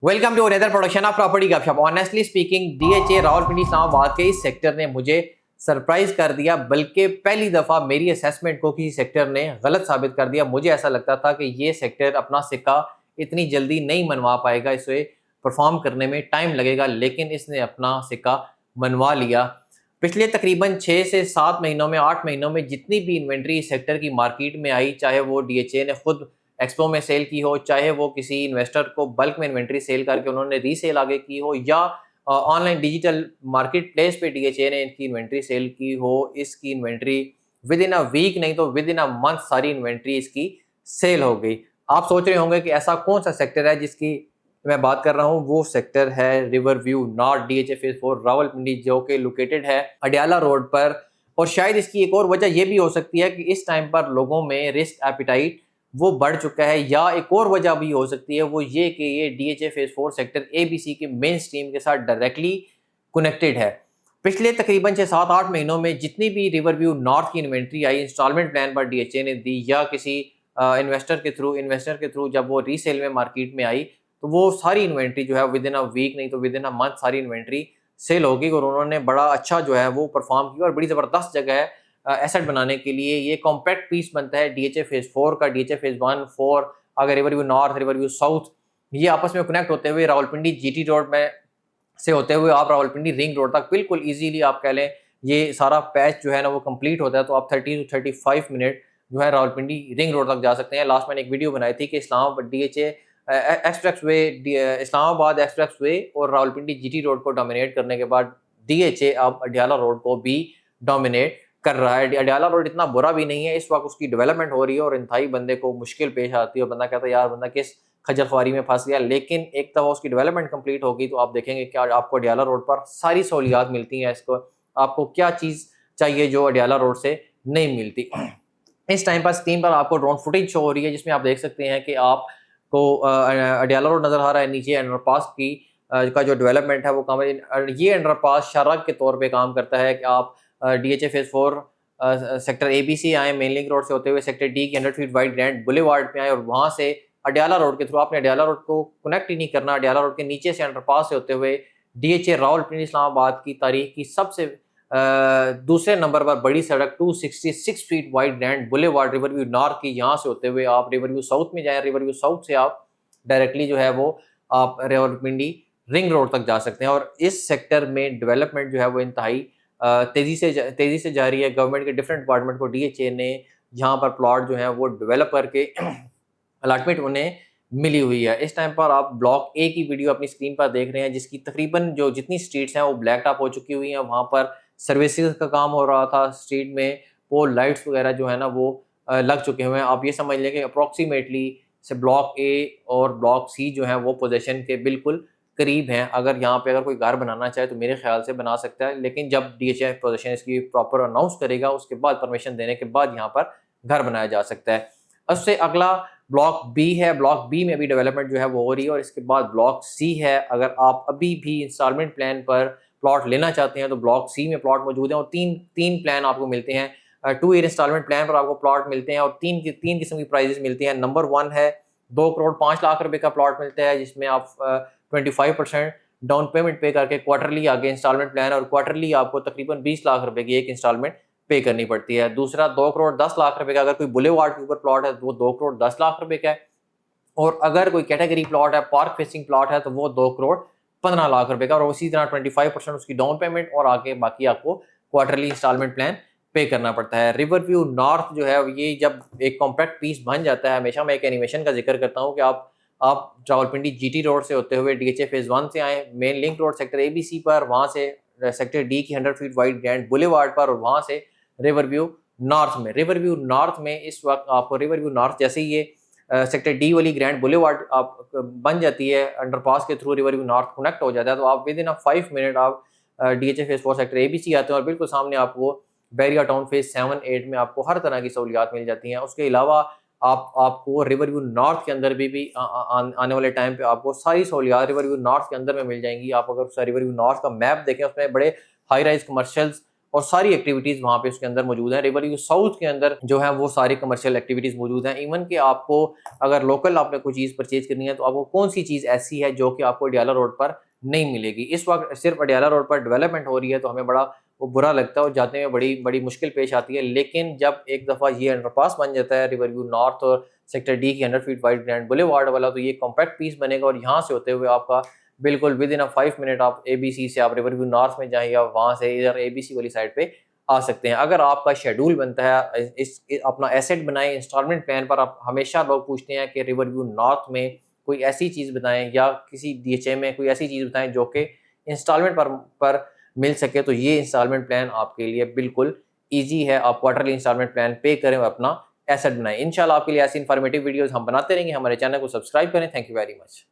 Welcome to another production of property Gupshup. Honestly speaking, DHA Rawalpindi Islamabad के इस sector ने मुझे सरप्राइज कर दिया, बल्कि पहली दफ़ा मेरी असेसमेंट को किसी सेक्टर ने गलत साबित कर दिया। मुझे ऐसा लगता था कि ये सेक्टर अपना सिक्का इतनी जल्दी नहीं मनवा पाएगा, इसे परफॉर्म करने में टाइम लगेगा, लेकिन इसने अपना सिक्का मनवा लिया। पिछले तकरीबन 6 से 7 महीनों में, 8 महीनों में जितनी भी इन्वेंट्री इस सेक्टर की मार्केट में आई, चाहे वो डीएचए ने खुद एक्सपो में सेल की हो, चाहे वो किसी इन्वेस्टर को बल्क में इन्वेंट्री सेल करके उन्होंने रीसेल आगे की हो, या ऑनलाइन डिजिटल मार्केट प्लेस पे डीएचए ने इनकी इन्वेंट्री सेल की हो, इसकी inventory within a week नहीं तो विद इन अ मंथ सारी इन्वेंट्री इसकी सेल हो गई। आप सोच रहे होंगे कि ऐसा कौन सा सेक्टर है जिसकी मैं बात कर रहा हूँ। वो सेक्टर है river view north DHA phase 4 Rawalpindi, जो कि लोकेटेड है अडियाला रोड पर। और शायद इसकी एक और वजह यह भी हो सकती है कि इस टाइम पर लोगों में रिस्क एपिटाइट वो बढ़ चुका है, या एक और वजह भी हो सकती है वो ये कि ये डीएचए फेज 4 सेक्टर एबीसी के मेन स्ट्रीम के साथ डायरेक्टली कनेक्टेड है। पिछले तकरीबन 6-7-8 महीनों में जितनी भी रिवर व्यू नॉर्थ की इन्वेंट्री आई इंस्टॉलमेंट प्लान पर डीएचए ने दी, या किसी इन्वेस्टर के थ्रू जब वो रीसेल में मार्केट में आई, तो वो सारी इन्वेंट्री जो है विद इन अ वीक नहीं तो विद इन अ मंथ सारी इन्वेंट्री सेल होगी। और उन्होंने बड़ा अच्छा जो है वो परफॉर्म किया, और बड़ी ज़बरदस्त जगह है एसेट बनाने के लिए। ये कॉम्पैक्ट पीस बनता है डीएचए फेज 4 का, डीएचए फेज 1 4, अगर river view north, river view south, ये आपस में कनेक्ट होते हुए रावलपिंडी जीटी रोड में से होते हुए आप रावलपिंडी रिंग रोड तक बिल्कुल इजीली आप कह लें ये सारा पैच जो है ना वो कंप्लीट होता है, तो आप 30 to 35 मिनट जो है रावलपिंडी रिंग रोड तक जा सकते हैं। लास्ट मैंने एक वीडियो बनाई थी कि Islamabad DHA express way, Islamabad express way और रावलपिंडी जीटी रोड को डोमिनेट करने के बाद डीएचए अब अडियाला रोड को भी डोमिनेट कर रहा है। अडियाला रोड इतना बुरा भी नहीं है, इस वक्त उसकी डेवलपमेंट हो रही है और इंतहाई बंदे को मुश्किल पेश आती है और बंदा कहता है यार बंदा किस खज्जर ख्वारी में फंस गया। लेकिन एक दफ़ा उसकी डेवलपमेंट कंप्लीट होगी तो आप देखेंगे कि आपको अडियाला रोड पर सारी सहूलियात मिलती हैं। इसको आपको क्या चीज़ चाहिए जो अडियाला रोड से नहीं मिलती। इस टाइम पर स्क्रीन पर आपको ड्रोन फुटेज शो हो रही है, जिसमें आप देख सकते हैं कि आपको अडियाला रोड नज़र आ रहा है। नीचे अंडरपास की का जो डेवलपमेंट है वो काम, ये अंडरपास शराब के तौर पे काम करता है कि आप डीएचए फेज 4 सेक्टर एबीसी आए, मेन लिंक रोड से होते हुए सेक्टर डी की 100 फीट वाइड ग्रैंड बुलेवार्ड पे आए, और वहाँ से अडियाला रोड के थ्रू आपने अडियाला रोड को कनेक्ट ही नहीं करना, अडियाला रोड के नीचे से अंडरपास से होते हुए डीएचए रावलपिंडी इस्लामाबाद की तारीख की सबसे दूसरे नंबर पर बड़ी सड़क 266 feet wide grand boulevard river view north की, यहाँ से होते हुए आप रिवर व्यू साउथ में जाएं। रिवर व्यू साउथ से आप डायरेक्टली जो है वो आप रावलपिंडी रिंग रोड तक जा सकते हैं। और इस सेक्टर में डेवलपमेंट जो है वो इंतहाई तेज़ी से जा रही है। गवर्नमेंट के डिफरेंट डिपार्टमेंट को डीएचए ने यहाँ पर प्लॉट जो है वो डेवलप करके अलॉटमेंट उन्हें मिली हुई है। इस टाइम पर आप ब्लॉक ए की वीडियो अपनी स्क्रीन पर देख रहे हैं, जिसकी तकरीबन जो जितनी स्ट्रीट्स हैं वो ब्लैक टॉप हो चुकी हुई हैं। वहाँ पर सर्विसेज का काम हो रहा था, स्ट्रीट में पोल लाइट्स वगैरह जो है ना वो लग चुके हुए हैं। आप ये समझ लें कि अप्रॉक्सीमेटली से ब्लॉक ए और ब्लॉक सी जो है वो पोजीशन के बिल्कुल करीब हैं। अगर यहाँ पे अगर कोई घर बनाना चाहे तो मेरे ख्याल से बना सकता है, लेकिन जब डीएचए पोजीशन इसकी प्रॉपर अनाउंस करेगा उसके बाद परमिशन देने के बाद यहाँ पर घर बनाया जा सकता है। उससे अगला ब्लॉक बी है। ब्लॉक बी में भी डेवलपमेंट जो है वो हो रही है, और इसके बाद ब्लॉक सी है। अगर आप अभी भी इंस्टॉलमेंट प्लान पर प्लॉट लेना चाहते हैं तो ब्लॉक सी में प्लॉट मौजूद है, और तीन प्लान आपको मिलते हैं। 2 ईयर इंस्टॉलमेंट प्लान पर आपको प्लॉट मिलते हैं, और तीन किस्म की प्राइजेस मिलती हैं। नंबर 1 है 2 करोड़ 5 लाख रुपए का प्लॉट मिलता है, जिसमें आप 25% डाउन पेमेंट पे करके क्वार्टरली आगे इंस्टॉलमेंट प्लान, और क्वार्टरली आपको तकरीबन 20 लाख रुपए की एक इंस्टॉलमेंट पे करनी पड़ती है। दूसरा 2 करोड़ 10 लाख रुपए का, अगर कोई बुलेवार्ड के ऊपर प्लॉट है तो वो 2 करोड़ 10 लाख रुपए का है, और अगर कोई कैटेगरी प्लॉट है, पार्क फेसिंग प्लॉट है, तो वो 2 करोड़ 15 लाख रुपए का, और उसी तरह 25% उसकी डाउन पेमेंट, और आगे बाकी आपको क्वार्टरली इंस्टॉलमेंट प्लान पे करना पड़ता है। रिवर व्यू नॉर्थ जो है ये जब एक कॉम्पैक्ट पीस बन जाता है, हमेशा मैं एक एनिमेशन का जिक्र करता हूँ कि आप रावलपिंडी जीटी रोड से होते हुए डीएचए फेज 1 से आए, main link road sector ABC पर, वहाँ से सेक्टर डी की 100 फीट वाइड ग्रैंड बुलेवार्ड पर, और वहाँ से रिवर व्यू नॉर्थ में। रिवर व्यू नॉर्थ में इस वक्त आपको रिवर व्यू नॉर्थ जैसे ही ये सेक्टर डी वाली ग्रैंड बुलेवार्ड आप बन जाती है, अंडरपास के through river view north connect हो जाता है, तो आप विद इन 5 मिनट आप डीएचए फेज 4 सेक्टर एबीसी आते हैं, और बिल्कुल सामने आपको बैरिया टाउन फेज 7-8 में आपको हर तरह की सहूलियात मिल जाती हैं। उसके अलावा आपको रिवर व्यू नॉर्थ के अंदर भी आने वाले टाइम पे आपको सारी सहूलियात रिवर व्यू नॉर्थ के अंदर में मिल जाएंगी। आप अगर रिवर व्यू नॉर्थ का मैप देखें, उसमें बड़े हाई राइज कमर्शियल्स और सारी एक्टिविटीज़ वहाँ पे उसके अंदर मौजूद हैं। रिवर व्यू साउथ के अंदर जो है वो सारी कमर्शियल एक्टिविटीज़ मौजूद हैं। इवन कि आपको अगर लोकल आपने कोई चीज़ परचेज करनी है तो आपको कौन सी चीज़ ऐसी है जो कि आपको अडियाला रोड पर नहीं मिलेगी। इस वक्त सिर्फ अडियाला रोड पर डेवलपमेंट हो रही है तो हमें बड़ा वो बुरा लगता है और जाते में बड़ी बड़ी मुश्किल पेश आती है। लेकिन जब एक दफ़ा ये अंडरपास बन जाता है रिवर व्यू नॉर्थ और सेक्टर डी की 100 फीट वाइड ग्रैंड बुलेवार्ड वाला, तो ये कॉम्पैक्ट पीस बनेगा और यहाँ से होते हुए आपका बिल्कुल विद इन 5 मिनट आप एबीसी से आप रिवर व्यू नॉर्थ में जाएं या वहाँ से इधर एबीसी वाली साइड पे आ सकते हैं। अगर आपका शेड्यूल बनता है अपना एसेट बनाएं इंस्टॉलमेंट प्लान पर। आप हमेशा लोग पूछते हैं कि रिवर व्यू नॉर्थ में कोई ऐसी चीज़ बताएं या किसी डीएचए में कोई ऐसी चीज़ बताएं जो कि इंस्टॉलमेंट पर मिल सके, तो ये इंस्टॉलमेंट प्लान आपके लिए बिल्कुल ईजी है। आप क्वार्टरली इंस्टॉलमेंट प्लान पे करें और अपना एसेट बनाएं। इंशाल्लाह आपके लिए ऐसी इन्फॉर्मेटिव वीडियोस हम बनाते रहेंगे। हमारे चैनल को सब्सक्राइब करें। Thank you very much.